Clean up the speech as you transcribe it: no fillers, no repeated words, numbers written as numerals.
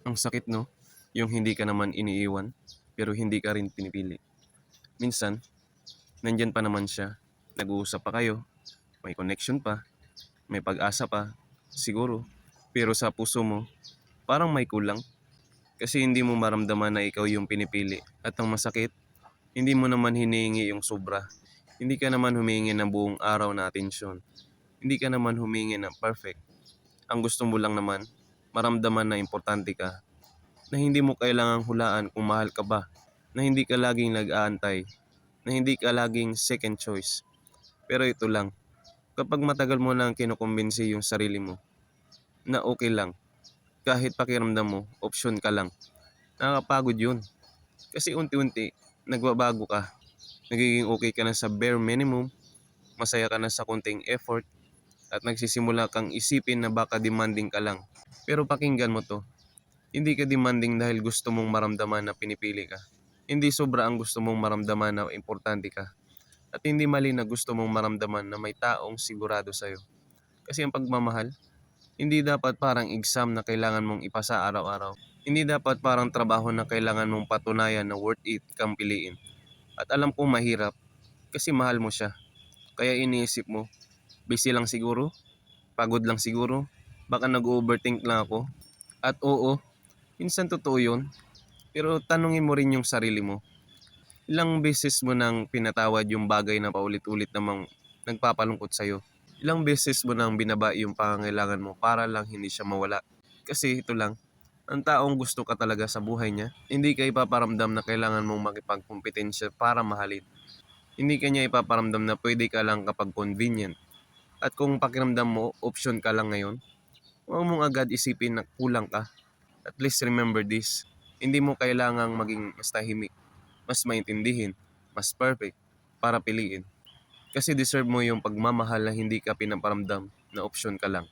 Ang sakit 'no, yung hindi ka naman iniiwan, pero hindi ka rin pinipili. Minsan, nandiyan pa naman siya, nag-uusap pa kayo, may connection pa, may pag-asa pa, siguro. Pero sa puso mo, parang may kulang kasi hindi mo maramdaman na ikaw yung pinipili. At ang masakit, hindi mo naman hinihingi yung sobra. Hindi ka naman humingi ng buong araw na atensyon. Hindi ka naman humingi ng perfect. Ang gusto mo lang naman, maramdaman na importante ka, na hindi mo kailangang hulaan kung mahal ka ba, na hindi ka laging nag-aantay, na hindi ka laging second choice. Pero ito lang, kapag matagal mo nang kinukumbinsi yung sarili mo na okay lang, kahit pakiramdam mo, option ka lang, nakakapagod yun. Kasi unti-unti, nagbabago ka, nagiging okay ka na sa bare minimum, masaya ka na sa konting effort, at nagsisimula kang isipin na baka demanding ka lang. Pero pakinggan mo to, hindi ka demanding dahil gusto mong maramdaman na pinipili ka. Hindi sobra ang gusto mong maramdaman na importante ka. At hindi mali na gusto mong maramdaman na may taong sigurado sa'yo. Kasi ang pagmamahal, hindi dapat parang exam na kailangan mong ipasa araw-araw. Hindi dapat parang trabaho na kailangan mong patunayan na worth it kang piliin. At alam kong mahirap kasi mahal mo siya. Kaya iniisip mo, busy lang siguro, pagod lang siguro, baka nag-overthink lang ako. At oo, minsan totoo yun. Pero tanungin mo rin yung sarili mo. Ilang beses mo nang pinatawad yung bagay na paulit-ulit namang nagpapalungkot sa'yo? Ilang beses mo nang binaba yung pangangailangan mo para lang hindi siya mawala? Kasi ito lang, ang taong gusto ka talaga sa buhay niya, hindi ka ipaparamdam na kailangan mong makipagkompetensya para mahalin. Hindi ka niya ipaparamdam na pwede ka lang kapag convenient. At kung pakiramdam mo, option ka lang ngayon, huwag mong agad isipin na kulang ka. At least remember this, hindi mo kailangang maging mas tahimik, mas maintindihin, mas perfect para piliin. Kasi deserve mo yung pagmamahal na hindi ka pinaparamdam na option ka lang.